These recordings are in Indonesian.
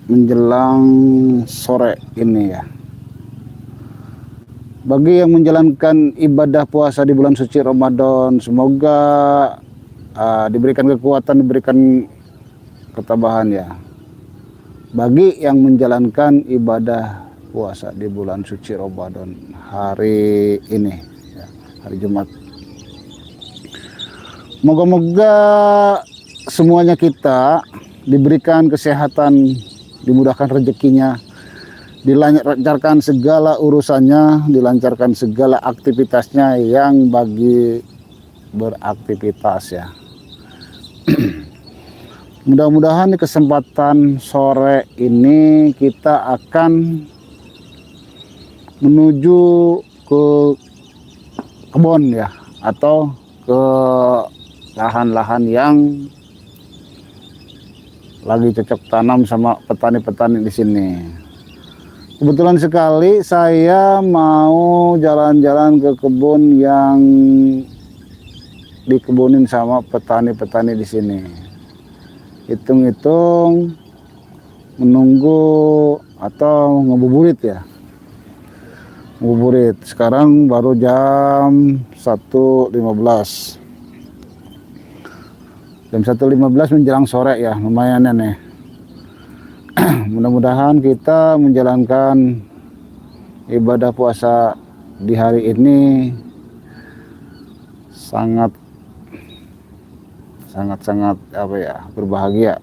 menjelang sore ini ya. Bagi yang menjalankan ibadah puasa di bulan suci Ramadan, semoga diberikan kekuatan, diberikan ketabahan ya. Bagi yang menjalankan ibadah puasa di bulan suci Ramadan hari ini ya, hari Jumat, moga-moga semuanya kita diberikan kesehatan, dimudahkan rezekinya, dilancarkan segala urusannya, dilancarkan segala aktivitasnya yang bagi beraktivitas ya. Mudah-mudahan di kesempatan sore ini kita akan menuju ke kebun ya, atau ke lahan-lahan yang lagi cocok tanam sama petani-petani di sini. Kebetulan sekali saya mau jalan-jalan ke kebun yang dikebunin sama petani-petani di sini. Hitung-hitung menunggu atau ngebuburit ya. Ngebuburit. Sekarang baru jam 1.15. Jam 1.15 menjelang sore ya, lumayan nih. Mudah-mudahan kita menjalankan ibadah puasa di hari ini sangat apa ya, berbahagia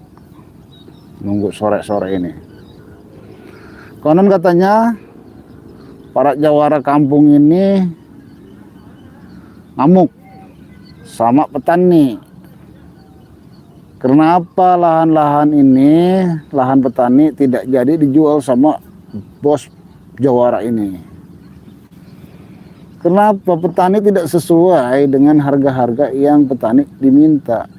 nunggu sore-sore ini. Konon katanya para jawara kampung ini ngamuk sama petani. Kenapa lahan-lahan ini, lahan petani tidak jadi dijual sama bos jawara ini? Kenapa petani tidak sesuai dengan harga-harga yang petani diminta?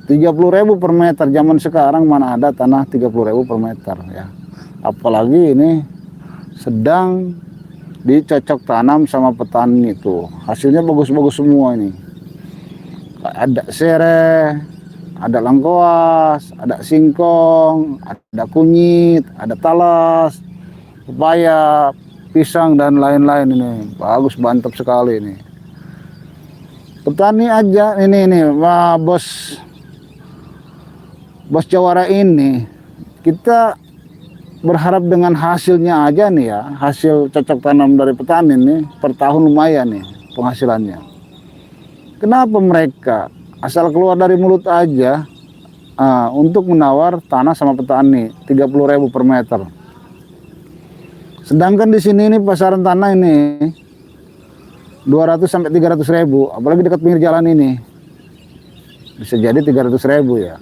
30.000 per meter, zaman sekarang mana ada tanah 30.000 per meter ya. Apalagi ini sedang dicocok tanam sama petani itu. Hasilnya bagus-bagus semua ini. Ada sereh, ada lengkoas, ada singkong, ada kunyit, ada talas, pepaya, pisang dan lain-lain ini. Bagus, mantap sekali ini. Petani aja ini bos jawara ini, kita berharap dengan hasilnya aja nih ya, hasil cocok tanam dari petani nih per tahun lumayan nih penghasilannya. Kenapa mereka asal keluar dari mulut aja untuk menawar tanah sama petani 30.000 per meter. Sedangkan di sini nih pasaran tanah ini 200 sampai 300.000, apalagi dekat pinggir jalan ini. Bisa jadi 300.000 ya.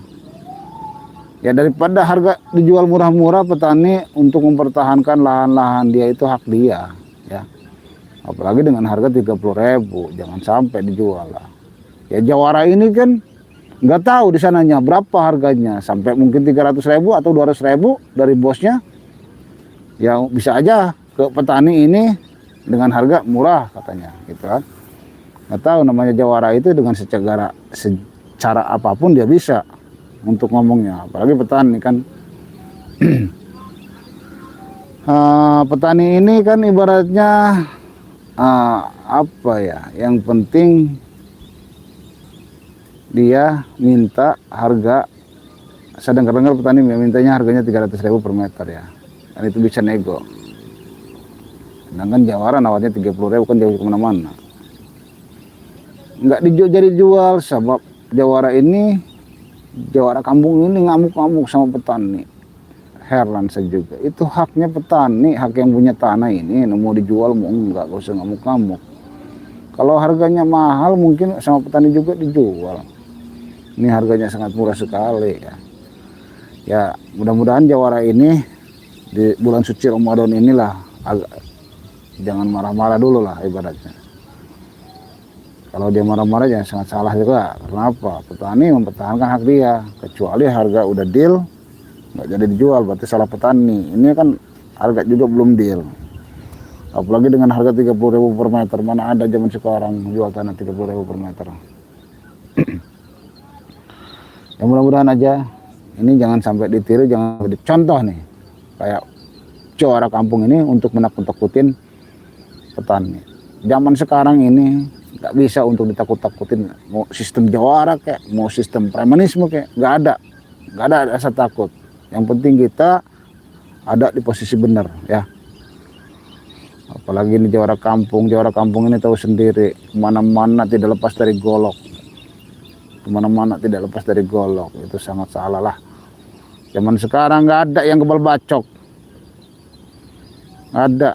Ya daripada harga dijual murah-murah, petani untuk mempertahankan lahan-lahan dia itu hak dia ya. Apalagi dengan harga 30.000, jangan sampai dijual lah. Ya jawara ini kan nggak tahu di sananya berapa harganya, sampai mungkin 300.000 atau 200.000 dari bosnya. Ya bisa aja ke petani ini dengan harga murah katanya gitu kan. Nggak tahu, namanya jawara itu dengan secara apapun dia bisa untuk ngomongnya, apalagi petani kan. Petani ini kan ibaratnya apa ya, yang penting dia minta harga, saya dengar petani mintanya harganya 300.000 per meter ya, dan itu bisa nego. Sedangkan jawara nawarnya 30.000 kan jauh kemana-mana, nggak jadi jual. Sebab jawara kampung ini ngamuk-ngamuk sama petani. Heran saya juga, itu haknya petani, hak yang punya tanah ini, mau dijual mau enggak, gak usah ngamuk-ngamuk. Kalau harganya mahal mungkin sama petani juga dijual. Ini harganya sangat murah sekali ya. Ya mudah-mudahan jawara ini di bulan suci Ramadan inilah jangan marah-marah dulu lah ibaratnya. Kalau dia marah-marah jangan, sangat salah juga. Kenapa? Petani mempertahankan hak dia, kecuali harga udah deal nggak jadi dijual, berarti salah petani. Ini kan harga juga belum deal, apalagi dengan harga 30.000 per meter. Mana ada zaman sekarang jual tanah 30.000 per meter. Ya mudah-mudahan aja Ini jangan sampai ditiru, jangan sampai contoh nih. Kayak Jawara Kampung ini untuk menakut-takutin petani. Zaman sekarang ini nggak bisa untuk ditakut-takutin. Mau sistem jawara kayak, mau sistem premanisme kayak, nggak ada rasa takut. Yang penting kita ada di posisi benar ya. Apalagi ini Jawara Kampung ini tahu sendiri, kemana-mana tidak lepas dari golok. Kemana-mana tidak lepas dari golok, itu sangat salah lah. Zaman sekarang nggak ada yang kebal bacok. Nggak ada.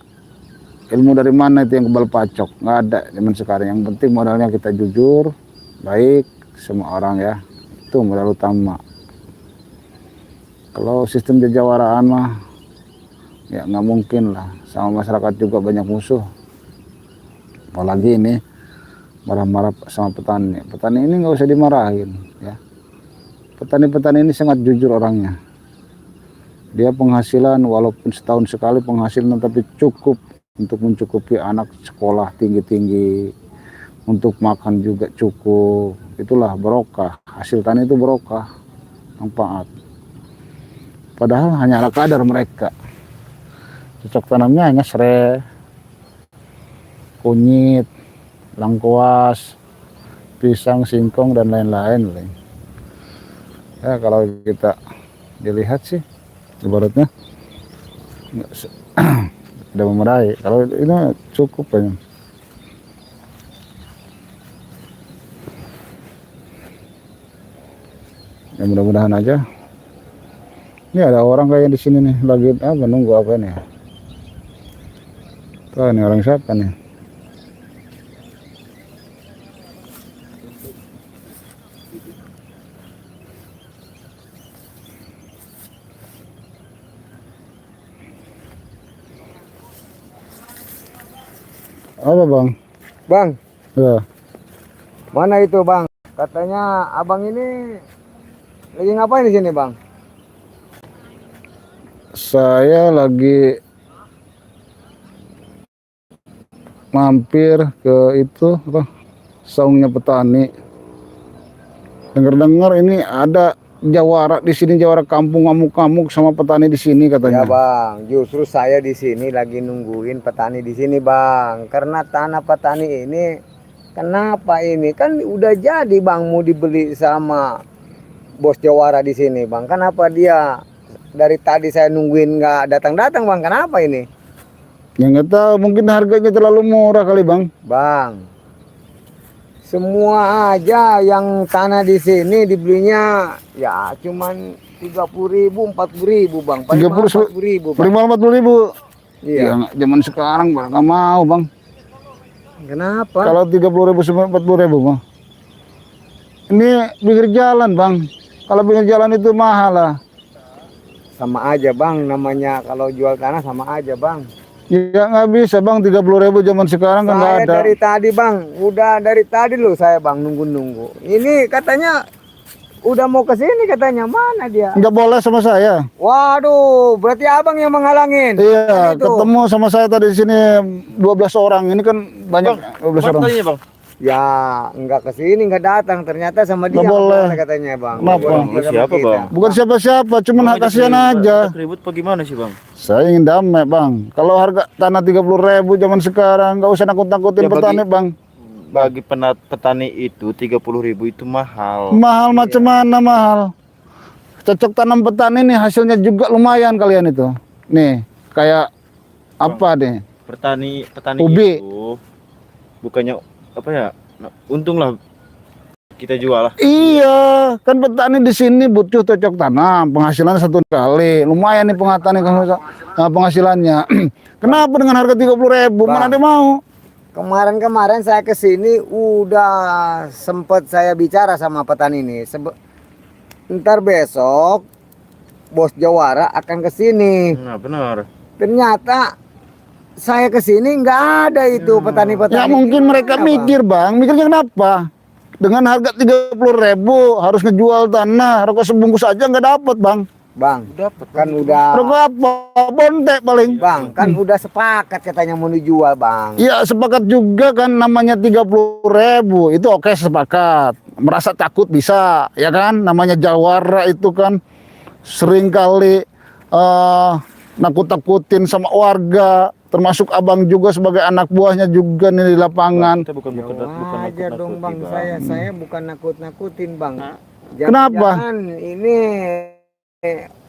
Ilmu dari mana itu yang kebal bacok? Nggak ada zaman sekarang. Yang penting modalnya kita jujur, baik semua orang ya. Itu modal utama. Kalau sistem jajawaraan mah ya nggak mungkin lah. Sama masyarakat juga banyak musuh. Apalagi ini marah-marah sama petani. Petani ini nggak usah dimarahin ya. Petani-petani ini sangat jujur orangnya. Dia penghasilan walaupun setahun sekali penghasilan, tapi cukup untuk mencukupi anak sekolah tinggi-tinggi, untuk makan juga cukup. Itulah barokah. Hasil tani itu barokah, manfaat. Padahal hanyalah kadar mereka. Cocok tanamnya hanya serai, kunyit, lengkuas, pisang, singkong, dan lain-lain. Ya kalau kita dilihat sih, ibaratnya tidak memerai. Kalau ini cukup ya. Ya mudah-mudahan aja. Ini ada orang kayak di sini nih lagi apa nunggu apa nih? Tuh ini orang siapa nih? Apa bang? Bang, Ya. mana itu bang? Katanya abang ini lagi ngapain di sini bang? Saya lagi mampir ke itu apa? Saungnya petani. Dengar-dengar ini ada jawara di sini, Jawara Kampung ngamuk-ngamuk sama petani di sini Ya katanya. bang, justru saya di sini lagi nungguin petani di sini bang. Karena tanah petani ini, kenapa ini kan udah jadi bang mau dibeli sama bos jawara di sini bang. Kenapa dia dari tadi saya nungguin nggak datang-datang bang? Kenapa ini? Ya nggak tahu, mungkin harganya terlalu murah kali bang. Bang, semua aja yang tanah di sini dibelinya ya cuman 30.000, 40.000 bang. Paling 30, 40.000 bang. 40.000. Iya. Ya zaman sekarang bang nggak mau bang. Kenapa? Kalau 30.000 sampai 40.000 bang. Ini pinggir jalan bang. Kalau pinggir jalan itu mahal lah. Sama aja bang, namanya kalau jual tanah sama aja bang. Ya nggak bisa bang, 30.000 zaman sekarang kan nggak Saya ada. dari tadi bang, udah dari tadi loh saya bang nunggu-nunggu. Ini katanya udah mau ke sini katanya, mana dia? Nggak boleh sama saya. Waduh, berarti abang yang menghalangin. Iya, Kan itu. ketemu sama saya tadi di sini 12 orang. Ini kan banyak 12 orang. Bang. Ya nggak ke sini, nggak datang. Ternyata sama dia Nggak boleh. katanya bang. Kenapa? Nggak boleh sama Siapa, kita. Bang? Bukan siapa-siapa, cuman hak kasihan aja. Ribut apa gimana sih bang? Saya ingin damai bang. Kalau harga tanah 30.000 zaman sekarang, nggak usah nakut-nakutin Ya, bagi- petani bang. Bagi petani itu 30.000 itu mahal. Mahal macam mana mahal? Cocok tanam petani nih hasilnya juga lumayan kalian itu. Nih kayak apa nih? Petani Ubi. itu bukannya apa ya? Untung lah kita jual lah. Iya, kan petani di sini butuh cocok tanam, penghasilan 1 kali, lumayan nih penghasilannya. Kenapa dengan harga 30.000? Mana ada mau? Kemarin saya ke sini udah sempet saya bicara sama petani ini. Ntar besok bos Jawara akan ke sini. Nah benar. Ternyata saya ke sini nggak ada itu petani-petani. Ya mungkin mereka Kenapa? mikir bang, mikirnya kenapa? Dengan harga 30.000 harus ngejual tanah, rokok sebungkus aja nggak dapat bang. Bang, Dapat kan udah Rokok apa? Bontek paling. Bang, kan udah sepakat katanya mau dijual bang. Ya sepakat juga kan, namanya 30.000 itu oke sepakat. Merasa takut bisa, ya kan? Namanya jawara itu kan seringkali nakut-nakutin sama warga, termasuk abang juga sebagai anak buahnya juga nih di lapangan. Kita bukan Wajar dong bang, saya bukan nakut-nakutin bang. Kenapa? Jangan ini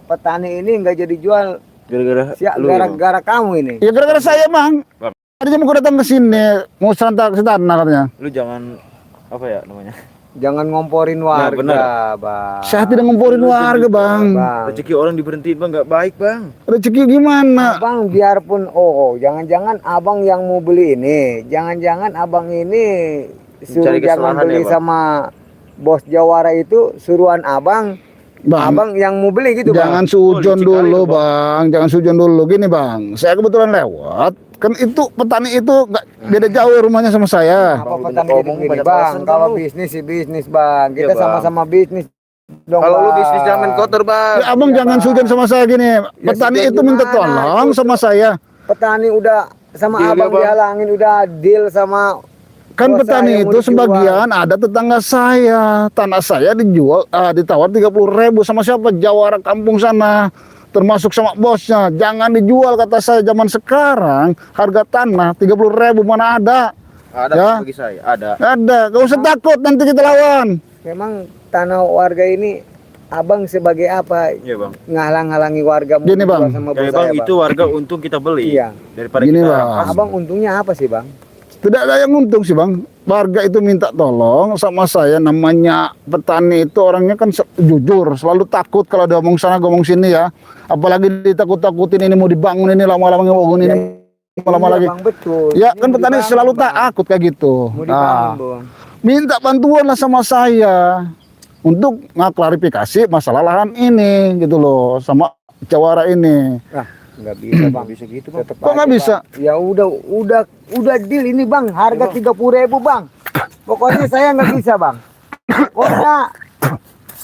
petani ini nggak jadi jual Gara-gara lu ya, Bang? gara-gara kamu ini. Ya gara-gara saya bang. Tadinya mau datang ke sini, mau serentak ke tanah katanya. Lu jangan apa ya namanya? Jangan ngomporin Nah, warga, benar. bang. Saya tidak ngomporin warga bang. Bang. Rezeki orang diberhentiin Bang nggak baik Bang. Rezeki gimana? Abang biarpun jangan-jangan abang yang mau beli ini, jangan-jangan abang ini suruh Mencari jangan kesalahan beli ya, Bang? sama bos Jawara itu suruhan abang, Bang, abang yang mau beli gitu jangan bang. sujon licik kali dulu itu, bang, jangan sujon dulu. Gini bang, saya kebetulan lewat. Kan itu petani itu nggak beda jauh rumahnya sama saya. Apa Bang, petani ngomong gini banyak bang? alasan, Kalau Bang, lu. bisnis sih bisnis bang, Iya, kita Bang. sama-sama bisnis. Dong, Kalau lu Bang. bisnis jangan kotor Bang. Ya, abang Iya, jangan Bang. sujon sama saya gini. Petani sujon itu minta gimana? tolong Itu- sama saya. Petani udah sama Deal ya, abang Bang. dihalangin, udah deal sama Kan bos petani saya mau itu dijual. sebagian ada tetangga saya. Tanah saya dijual, ditawar 30.000 sama siapa? Jawara kampung sana. Termasuk sama bosnya. Jangan dijual kata saya. Zaman sekarang harga tanah 30.000 mana ada? Ada Ya. bagi saya, ada. Ada. Gak usah takut nanti kita lawan. Memang tanah warga ini abang sebagai apa? Iya Bang. Ngalang-ngalangi warga mau Gini, dijual Bang. sama bos Ya saya, Bang, itu warga untung kita beli. Iya. Daripada Gini, kita Bang. rampas. Abang untungnya apa sih bang? Tidak ada yang untung sih bang. Warga itu minta tolong sama saya. Namanya petani itu orangnya kan jujur. Selalu takut kalau dia ngomong sana ngomong sini ya. Apalagi ditakut-takutin ini mau dibangun ini lama-lama bangun ini lama lagi. Bang betul. Ya Ini kan mau petani dibangun, selalu Bang. takut kayak gitu. Mau dibangun Nah, bang. minta bantuan lah sama saya untuk ngaklarifikasi masalah lahan ini gitu loh sama Jawara ini. Nggak bisa bang. Bisa gitu Bang. Tetep Kok nggak aja, bisa? Bang. Ya udah deal ini bang. Harga 30.000 bang. Pokoknya saya nggak bisa bang. Pokoknya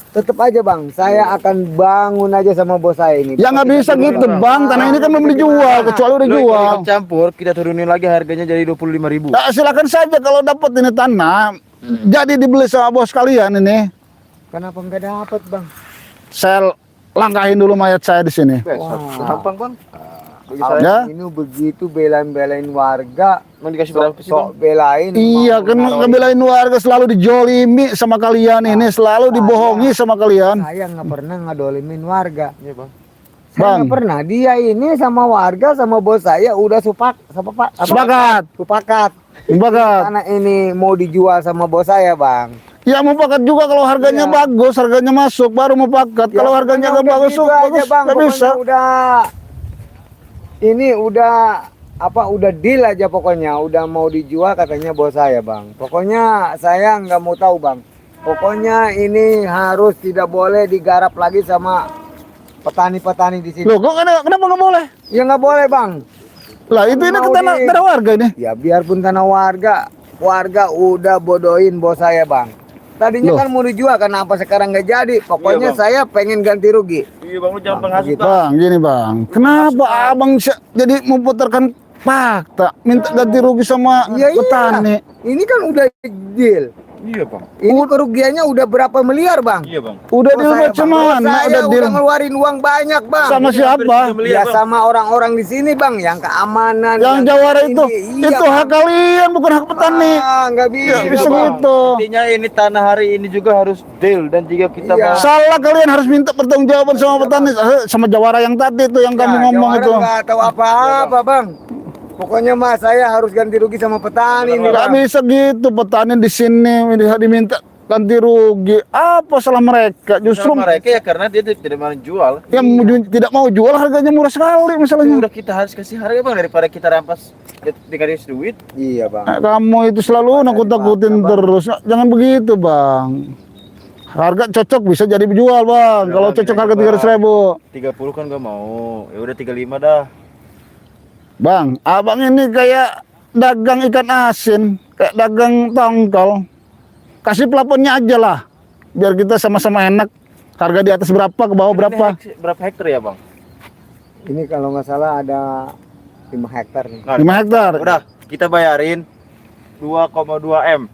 tetep aja bang. Saya akan bangun aja sama bos saya ini. Ya nggak bisa gitu bang. Tanah ini kan belum dijual kecuali udah Lu dijual. ikut campur, kita turunin lagi harganya jadi 25.000. Nah, silakan saja kalau dapat ini tanah jadi dibeli sama bos kalian ini. Kenapa nggak dapat bang? Saya langkahin dulu mayat saya di sini. Gampang Bang. Bagi Abang saya. Ya. ini begitu belain-belain warga. Mau dikasih berapa sih Sok Bang? belain. Iya kan ngebelain warga selalu dijolimi sama kalian ini, selalu dibohongi sama kalian. Saya nggak pernah ngadolimin warga. Iya Bang. Saya Bang. nggak pernah. Dia ini sama warga sama bos saya udah Sepakat, sepakat. sepakat. Karena ini mau dijual sama bos saya bang. Ya mau pakat juga kalau harganya Iya. bagus, harganya masuk baru mau pakat. Kalau harganya nggak bagus, gitu aja bagus bang. nggak Pokoknya bisa. Udah deal aja pokoknya. Udah mau dijual katanya bos saya bang. Pokoknya saya nggak mau tahu bang. Pokoknya ini harus tidak boleh digarap lagi sama petani-petani di sini. Loh, kok kenapa nggak boleh? Ya nggak boleh bang. Lah itu ini Mau ke tanah, di- tanah warga ini. Ya biarpun tanah warga udah bodohin bos saya bang. Tadinya Loh. kan mau dijual, kenapa sekarang nggak jadi? Pokoknya Iya, Bang. saya pengen ganti rugi. Iya Bang, lu jangan penghasut gitu. Bang. Bang, gini bang, kenapa abang jadi memutarkan fakta, minta ganti rugi sama Iya, iya. petani? Ini kan udah deal. Iya Bang. Ini kerugiannya udah berapa miliar bang? Iya Bang. Udah Bos deal saya, macam Bang. Bos mana? saya Udah deal udah ngeluarin uang banyak bang. sama Hampir siapa? 3 miliar, Ya Bang. sama orang-orang di sini bang, yang keamanan. Yang Jawara ini. itu, Iya, itu Bang. hak kalian bukan hak petani. Nggak bisa, Ya, bisa Bang. gitu. Intinya ini tanah hari ini juga harus deal dan jika kita Iya. mau Salah kalian harus minta pertanggungjawaban sama petani, sama Jawara yang tadi itu yang kamu Ya, ngomong Jawara itu. nggak tahu apa-apa bang. Pokoknya mas saya harus ganti rugi sama petani nih Nggak bang. bisa gitu, petani di sini diminta ganti rugi. Apa salah mereka? Justru sama mereka ya karena dia tidak mau jual. yang tidak mau jual harganya murah sekali masalahnya. Udah kita harus kasih harga Bang daripada kita rampas dikasih duit. Iya bang. Kamu itu selalu nakut-nakutin terus. Jangan begitu, Bang. Harga cocok bisa jadi dijual, Bang. Kalau cocok harga 300.000. 30 kan gak mau. Ya udah 35 dah. Bang, abang ini kayak dagang ikan asin, kayak dagang tongkol. Kasih plafonnya aja lah, biar kita sama-sama enak. Harga di atas berapa, ke bawah berapa? Berapa hektar ya Bang? Ini kalau nggak salah ada 5 hektar nih. 5 hektar. Udah, kita bayarin 2,2 M.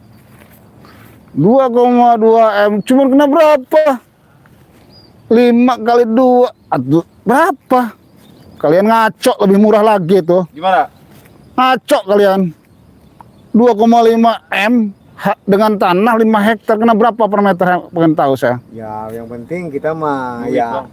2,2 M. Cuman kena berapa? 5 kali 2, aduh, berapa? Kalian ngaco, lebih murah lagi tuh. Gimana? Ngaco kalian. 2,5 M dengan tanah 5 hektar, kena berapa per meter? Pengen tahu saya. Ya yang penting kita mah Duit, ya Bang.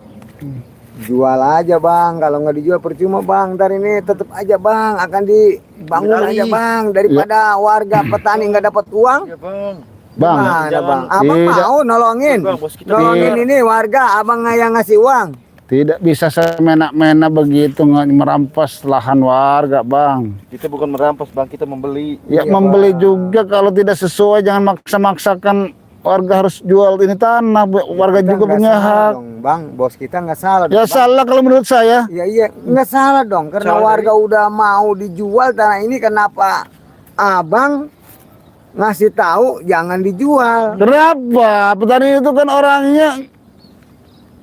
jual aja bang. Kalau nggak dijual percuma bang. Ntar ini tetap aja bang akan dibangun Benar, aja nih. bang, daripada warga petani nggak dapat uang. Iya, Bang. Bang, Gimana jangan. bang? Abang Tidak. mau nolongin, Bang, bos kita nolongin tidak. ini warga. Abang nggak yang ngasih uang. tidak bisa semena-mena begitu merampas lahan warga, Bang. Kita bukan merampas, Bang, kita membeli. Ya Iya, membeli Bang. juga, kalau tidak sesuai jangan maksa-maksakan warga harus jual ini tanah. Warga Kita juga nggak punya salah hak. dong, bang. Bos kita nggak salah. Ya dong, Bang. salah kalau menurut saya. Iya iya nggak salah dong karena Salah warga udah mau dijual tanah ini, kenapa abang ngasih tahu jangan dijual? Kenapa? Petani itu kan orangnya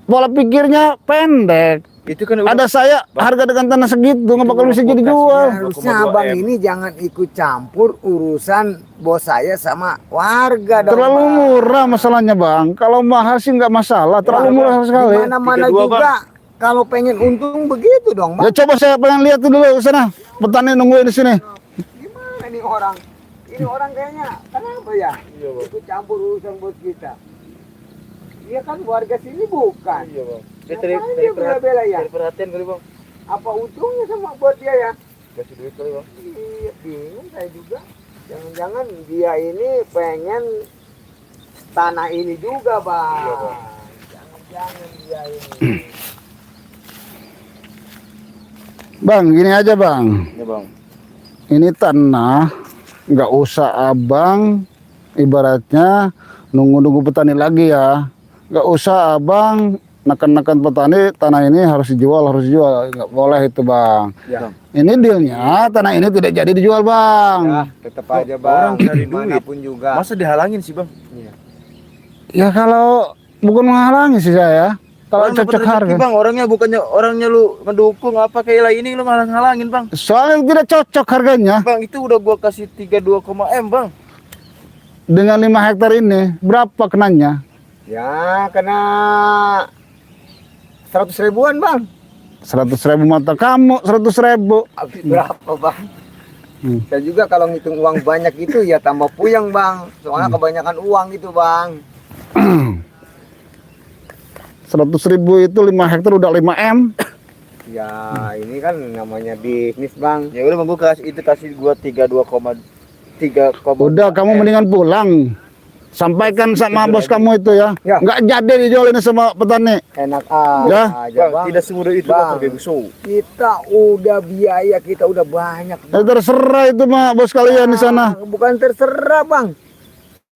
pola pikirnya pendek. Itu kan udah Ada saya harga dengan tanah segitu nggak bakal bisa jadi jual. Harusnya 2,2 abang M. ini jangan ikut campur urusan bos saya sama warga dong. Terlalu Bang. murah masalahnya, Bang. Kalau mahal sih nggak masalah. Terlalu murah sekali. Mana-mana 32, juga kalau pengen untung begitu dong, Ya bang. coba saya pengen lihat dulu ke sana. Petani nungguin di sini. Gimana nih orang? Ini orang kayaknya kenapa ya? Iya, Bang. Ikut campur urusan bos kita. Dia kan warga sini bukan. Iya, Bang. Ngapain dia bela-bela ya? Dari perhatian kali, Bang. Apa untungnya sama buat dia ya? Kasih duit kali, Bang. Iya, bingung saya juga. Jangan-jangan dia ini pengen tanah ini juga, bang. Iya, Bang. Jangan-jangan dia ini. Bang, gini aja, Bang. Iya, Bang. Ini tanah nggak usah abang ibaratnya nunggu-nunggu petani lagi ya. Nggak usah abang neken-neken petani tanah ini harus dijual, nggak boleh itu, Bang. Ya, Ini dealnya tanah ini tidak jadi dijual, Bang. ya tetap aja, Orang bang. cari Dimanapun juga. Masa dihalangin sih, Bang? Iya. Ya kalau bukan menghalangi sih saya, kalau Orang cocok dapat rezeki, harga. Bang, orangnya orangnya lu mendukung apa kayak lah ini lu ngalang-halangin, Bang. Soalnya tidak cocok harganya. Bang, itu udah gua kasih 32, M, Bang. Dengan 5 hektar ini berapa kenanya? Ya, kena 100 ribuan, bang. 100.000 mata kamu, 100.000. Habis berapa, bang? Hmm. Saya juga kalau ngitung uang banyak itu ya tambah puyeng, bang. Soalnya kebanyakan uang itu, bang. 100.000 itu 5 hektar udah 5 M. Ya, ini kan namanya bisnis, bang. Ya udah, Bang, gua kasih gua 3 Udah kamu mendingan pulang. Sampaikan sama bos kamu itu ya. Ya. Nggak jadi dijual ini sama petani. Enak Ya. aja, Bang, bang. tidak semudah itu, Bang. Bang, pakai show. Kita udah biaya, kita udah banyak. Ya, terserah itu mah bos kalian di sana. Bukan terserah, bang.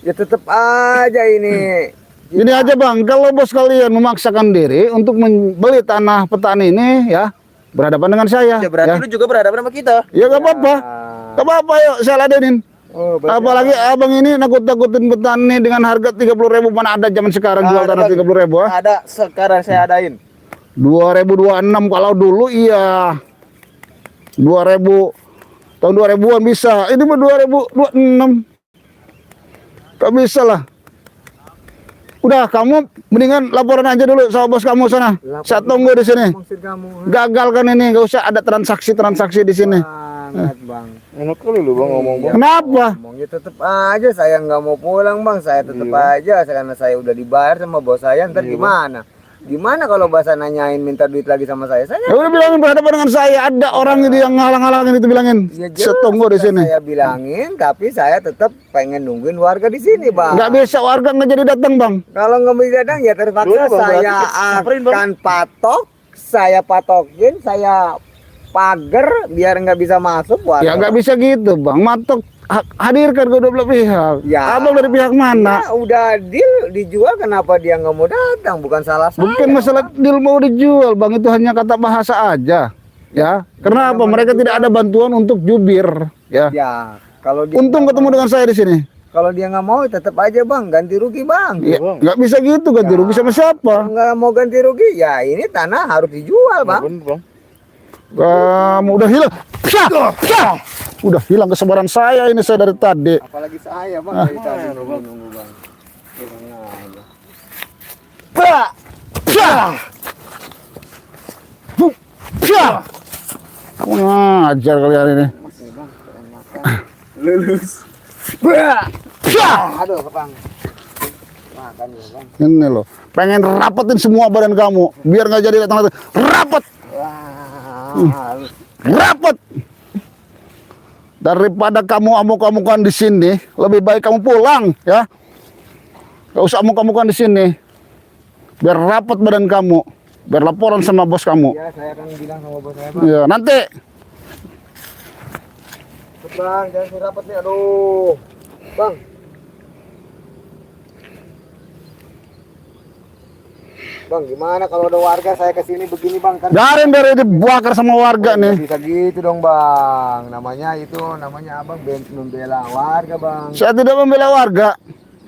Ya tetap aja ini. Ini aja, Bang, kalau bos kalian memaksakan diri untuk membeli tanah petani ini ya berhadapan dengan saya. Ya berarti lu juga berhadapan sama kita. Ya nggak apa-apa. Nggak apa-apa, yuk saya ladenin. Oh, berarti Apalagi abang ini nakut-nakutin petani dengan harga 30.000, mana ada zaman sekarang jual tanah 30.000 ah. Ada, sekarang saya adain. 2026 kalau dulu iya. 2000 tahun 2000-an bisa. Ini mah 2026. Gak bisa lah. Udah, kamu mendingan laporan aja dulu sama bos kamu sana. Saya tunggu di sini. maksud kamu? Gagal kan ini, nggak usah ada transaksi di sini. Banget, bang. Enak kali lu, Bang, ngomong, Bang. Kenapa? Ngomongnya tetap aja saya nggak mau pulang, bang. Saya tetap aja karena saya udah dibayar sama bos saya. Ntar gimana? Gimana kalau bahasa nanyain minta duit lagi sama saya? Saya Ya udah bilangin berhadapan dengan saya. Ada orang itu yang ngalang-halangin itu bilangin. ya Saya tunggu di sudah sini. Saya bilangin, tapi saya tetap pengen nungguin warga di sini, bang. Nggak bisa warga nggak jadi datang, Bang. Kalau nggak bisa datang ya terpaksa Boleh, Bang, saya berarti kita samperin, Bang. akan patok, saya patokin, saya pagar biar nggak bisa masuk warga. Ya nggak bisa gitu, Bang. Matok hadirkan kedua belah pihak. Ya. Abang dari pihak mana? Ya, udah deal dijual, kenapa dia nggak mau datang? Bukan salah saya. Bukan masalah deal mau dijual, Bang. Itu hanya kata bahasa aja. Ya. Karena apa? Mereka tidak ada bantuan untuk jubir. Ya. Ya, kalau dia Untung ketemu dengan saya di sini. kalau dia nggak mau tetap aja, bang, ganti rugi, bang. Ya, Bang. nggak bisa gitu ganti rugi sama siapa? Kalau nggak mau ganti rugi, ya ini tanah harus dijual, bang. Bener, Bang. Kamu udah hilang. Syah! Syah! Udah hilang kesabaran saya ini saya dari tadi. Apalagi saya, bang, dari tadi nunggu, bang. Tenang aja. Syah! Kamu ngajar kalian ini. Lulus. Aduh, Bang. Makan ya, Bang. Ini loh, pengen rapetin semua badan kamu, biar nggak jadi datang rapet, Wah. rapet. Daripada kamu amuk-amukan di sini, lebih baik kamu pulang ya. Gak usah amuk-amukan di sini, biar rapet badan kamu, biar laporan sama bos kamu. Ya, saya akan bilang sama bos saya, Bang. Ya nanti. Bang, jangan si rapat nih, aduh. Bang. Bang, gimana kalau ada warga saya kesini begini, Bang? Kan Biarin biar dibakar sama warga nih. bisa gitu dong, Bang. Namanya Abang membela warga, Bang. Saya tidak membela warga,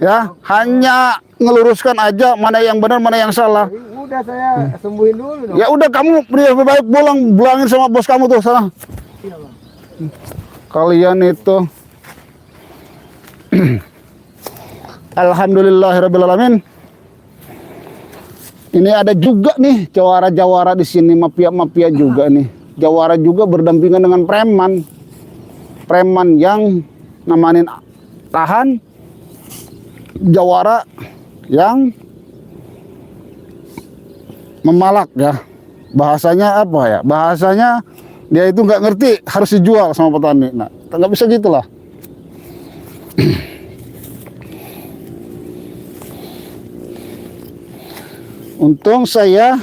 ya, hanya ngeluruskan aja mana yang benar mana yang salah. Udah saya sembuhin dulu dong. Ya udah kamu lebih baik pulang, bilangin sama bos kamu tuh sana. Iya, Bang. Kalian itu alhamdulillahirrabbilalamin. Ini ada juga nih jawara-jawara di sini, mafia-mafia juga nih. Jawara juga berdampingan dengan preman. Preman yang namanin tahan, jawara yang memalak ya. Bahasanya apa ya? Bahasanya dia itu nggak ngerti harus dijual sama petani. Nah, nggak bisa gitulah. Untung saya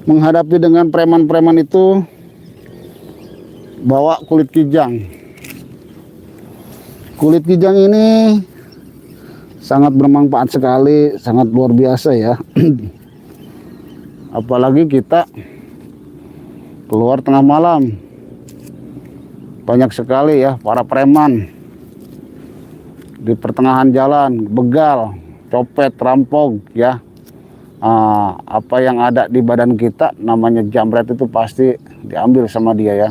menghadapi dengan preman-preman itu bawa kulit kijang. Kulit kijang ini sangat bermanfaat sekali, sangat luar biasa ya. Apalagi kita keluar tengah malam, banyak sekali ya para preman di pertengahan jalan, begal, copet, rampok ya. Apa yang ada di badan kita namanya jamret itu pasti diambil sama dia ya.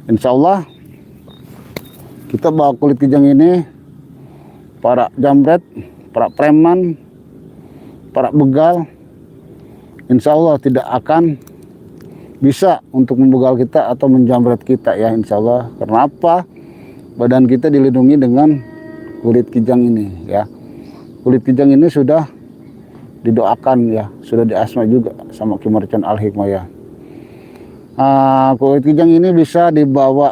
Insya Allah kita bawa kulit kijang ini, para jamret, para preman, para begal, insya Allah tidak akan bisa untuk membegal kita atau menjamret kita ya, insya Allah. Karena apa? Badan kita dilindungi dengan kulit kijang ini ya. Kulit kijang ini sudah didoakan ya, sudah diasma juga sama Ki Mercon Al Hikmah ya. Kulit kijang ini bisa dibawa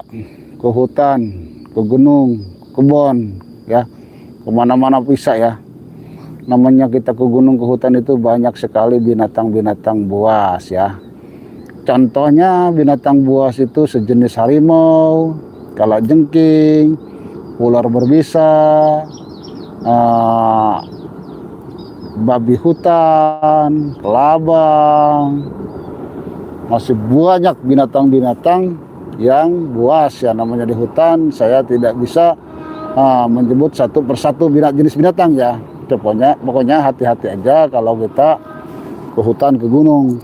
ke hutan, ke gunung, kebun ya, kemana-mana bisa ya. Namanya kita ke gunung, ke hutan itu banyak sekali binatang-binatang buas ya. Contohnya binatang buas itu sejenis harimau, kalajengking, ular berbisa, babi hutan, kelabang, masih banyak binatang-binatang yang buas ya namanya di hutan. Saya tidak bisa menyebut satu persatu jenis binatang ya. Pokoknya hati-hati aja kalau kita ke hutan, ke gunung.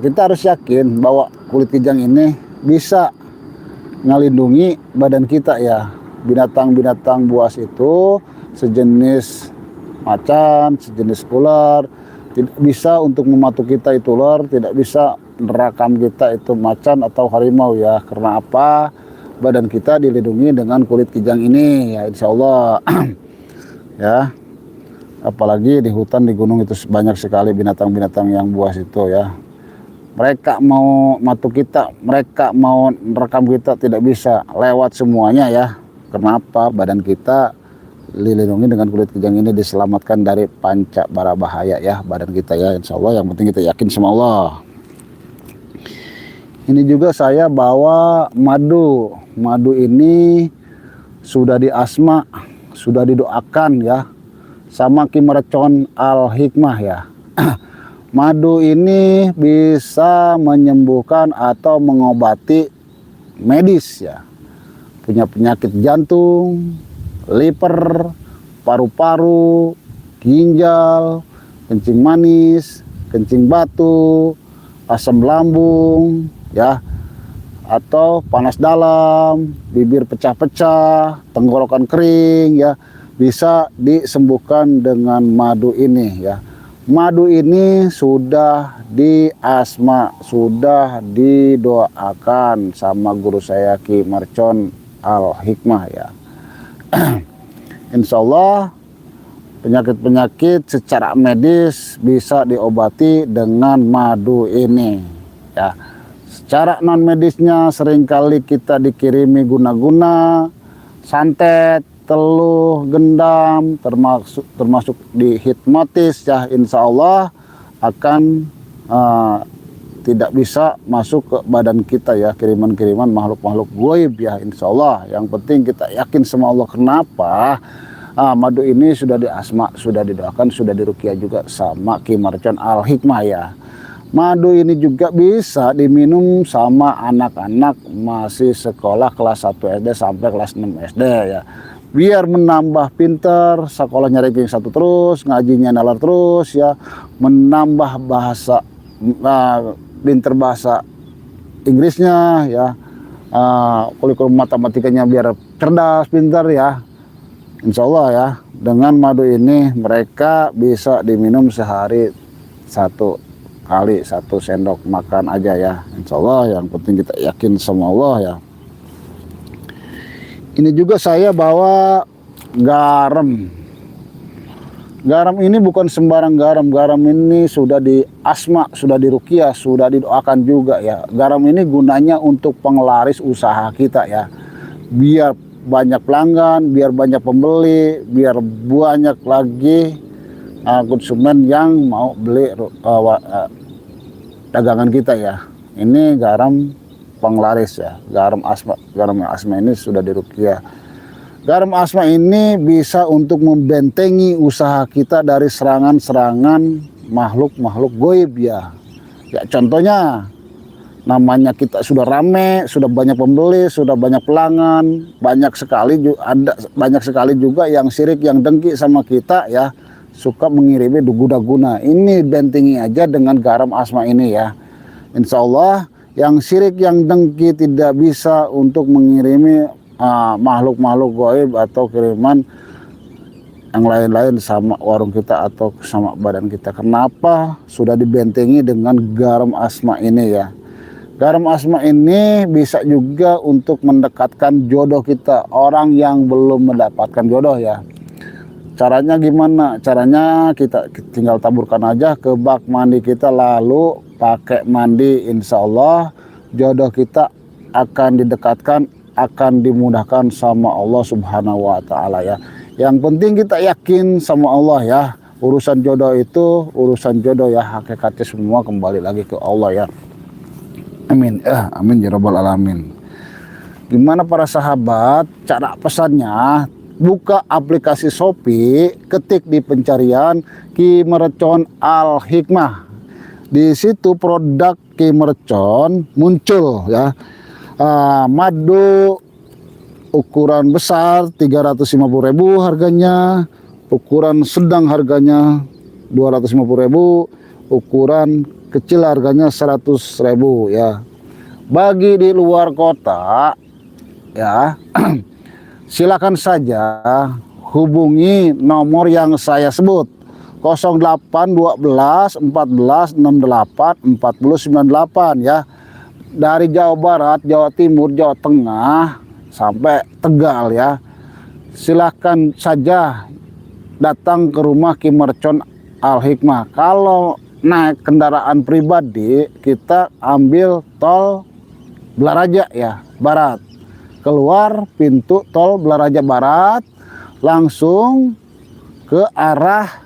Kita harus yakin bahwa kulit kijang ini bisa ngelindungi badan kita ya. Binatang-binatang buas itu sejenis macan, sejenis ular, tidak bisa untuk mematuhi kita itu ular, tidak bisa merekam kita itu macan atau harimau ya. Karena apa? Badan kita dilindungi dengan kulit kijang ini ya, insya Allah. Ya, apalagi di hutan, di gunung itu banyak sekali binatang-binatang yang buas itu ya. Mereka mau matu kita, mereka mau merekam kita tidak bisa, lewat semuanya ya. Kenapa? Badan kita dilindungi dengan kulit kijang ini, diselamatkan dari panca bara bahaya ya badan kita ya, insya Allah. Yang penting kita yakin sama Allah. Ini juga saya bawa madu. Madu ini sudah diasma, sudah didoakan ya sama Ki Mercon Al Hikmah ya. Madu ini bisa menyembuhkan atau mengobati medis ya, punya penyakit jantung, liver, paru-paru, ginjal, kencing manis, kencing batu, asam lambung ya, atau panas dalam, bibir pecah-pecah, tenggorokan kering ya, bisa disembuhkan dengan madu ini ya. Madu ini sudah diasma, sudah didoakan sama guru saya Ki Marcon Al Hikmah ya. Insya Allah penyakit-penyakit secara medis bisa diobati dengan madu ini ya. Secara non medisnya seringkali kita dikirimi guna-guna, santet, teluh, gendam, termasuk dihipnotis ya, insya Allah akan tidak bisa masuk ke badan kita ya, kiriman-kiriman makhluk-makhluk goib ya, insya Allah. Yang penting kita yakin sama Allah. Kenapa? Madu ini sudah diasma, sudah didoakan, sudah diruqyah juga sama Ki Marcon Al Hikmah ya. Madu ini juga bisa diminum sama anak-anak masih sekolah kelas 1 SD sampai kelas 6 SD ya. Biar menambah pinter, sekolahnya ranking 1 terus, ngajinya nalar terus ya, menambah bahasa, pinter bahasa Inggrisnya ya, kurikulum matematikanya biar cerdas, pinter ya. Insya Allah ya, dengan madu ini mereka bisa diminum sehari 1 kali, 1 sendok makan aja ya, insya Allah. Yang penting kita yakin sama Allah ya. Ini juga saya bawa garam. Garam ini bukan sembarang garam. Garam ini sudah diasma, sudah diruqyah, sudah didoakan juga ya. Garam ini gunanya untuk penglaris usaha kita ya. Biar banyak pelanggan, biar banyak pembeli, biar banyak lagi konsumen yang mau beli dagangan kita ya. Ini garam penglaris ya, garam asma ini sudah diruqyah. Garam asma ini bisa untuk membentengi usaha kita dari serangan-serangan makhluk-makhluk goib ya. Ya contohnya, namanya kita sudah rame, sudah banyak pembeli, sudah banyak pelanggan, banyak sekali juga yang syirik, yang dengki sama kita ya, suka mengirimi dugu-daguna. Ini bentengi aja dengan garam asma ini ya. Insya Allah yang syirik, yang dengki tidak bisa untuk mengirimi makhluk-makhluk gaib atau kiriman yang lain-lain sama warung kita atau sama badan kita. Kenapa? Sudah dibentengi dengan garam asma ini ya. Garam asma ini bisa juga untuk mendekatkan jodoh kita, orang yang belum mendapatkan jodoh ya. Caranya gimana? Caranya kita tinggal taburkan aja ke bak mandi kita, lalu pakai mandi, insya Allah jodoh kita akan didekatkan, akan dimudahkan sama Allah Subhanahu wa Ta'ala ya. Yang penting kita yakin sama Allah ya. Urusan jodoh itu urusan jodoh ya, hakikatnya semua kembali lagi ke Allah ya. Amin. Amin ya rabbal alamin. Gimana para sahabat? Cara pesannya, buka aplikasi Shopee, ketik di pencarian Ki Marcon Al Hikmah. Di situ produk Ki Marcon muncul ya. Madu ukuran besar 350.000 harganya, ukuran sedang harganya 250.000, ukuran kecil harganya 100.000 ya. Bagi di luar kota ya, silakan saja hubungi nomor yang saya sebut 0812 14 68 40 98 ya. Dari Jawa Barat, Jawa Timur, Jawa Tengah sampai Tegal ya. Silakan saja datang ke rumah Ki Marcon Al Hikmah. Kalau naik kendaraan pribadi, kita ambil tol Blaraja ya, Barat. Keluar pintu tol Blaraja Barat, langsung ke arah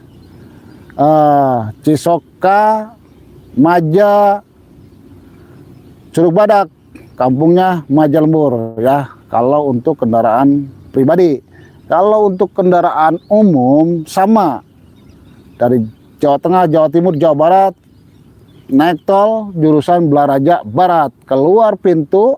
Cisoka, Maja, Curug Badak, kampungnya Maja Lembur ya, kalau untuk kendaraan pribadi. Kalau untuk kendaraan umum sama, dari Jawa Tengah, Jawa Timur, Jawa Barat, naik tol jurusan Blaraja Barat, keluar pintu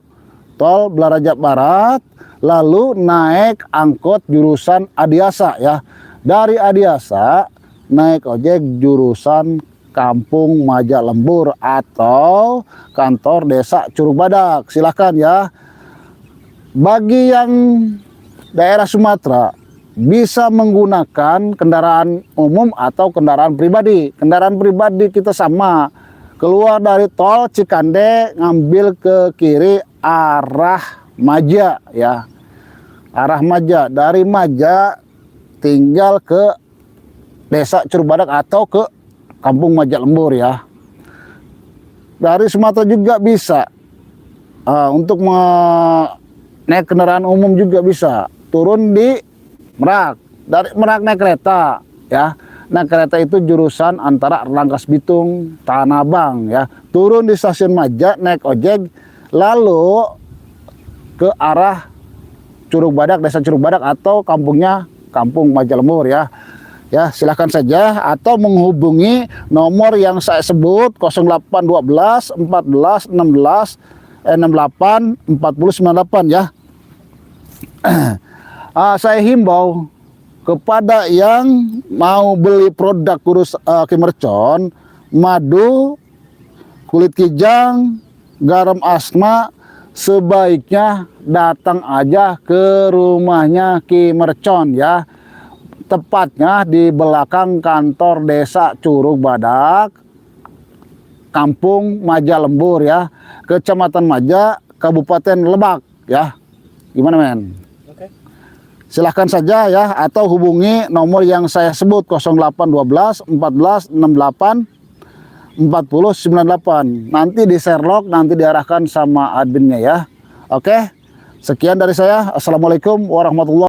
tol Blaraja Barat, lalu naik angkot jurusan Adiasa ya. Dari Adiasa naik ojek jurusan Kampung Maja Lembur atau kantor desa Curug Badak. Silahkan ya. Bagi yang daerah Sumatera, bisa menggunakan kendaraan umum atau kendaraan pribadi. Kendaraan pribadi kita sama, keluar dari tol Cikande ngambil ke kiri arah Maja ya. Arah Maja, dari Maja tinggal ke Desa Curugbadak atau ke Kampung Maja Lembur ya. Dari Sumatera juga bisa. Untuk naik kendaraan umum juga bisa. Turun di Merak. Dari Merak naik kereta ya. Naik kereta itu jurusan antara Rangkas Bitung, Tanah Abang ya. Turun di stasiun Maja naik ojek lalu ke arah Curugbadak, Desa Curugbadak atau kampungnya Kampung Maja Lembur ya. Ya, silahkan saja atau menghubungi nomor yang saya sebut 0812 14 16 68 40 98 ya. Saya himbau kepada yang mau beli produk kurus Kimercon, madu, kulit kijang, garam asma, sebaiknya datang aja ke rumahnya Kimercon ya. Tepatnya di belakang kantor Desa Curugbadak, Kampung Maja Lembur ya, Kecamatan Maja, Kabupaten Lebak ya. Gimana men? Oke. Silahkan saja ya, atau hubungi nomor yang saya sebut 0812 14 68 40 98. Nanti di Sherlock, nanti diarahkan sama adminnya ya. Oke, sekian dari saya. Assalamualaikum warahmatullahi wabarakatuh.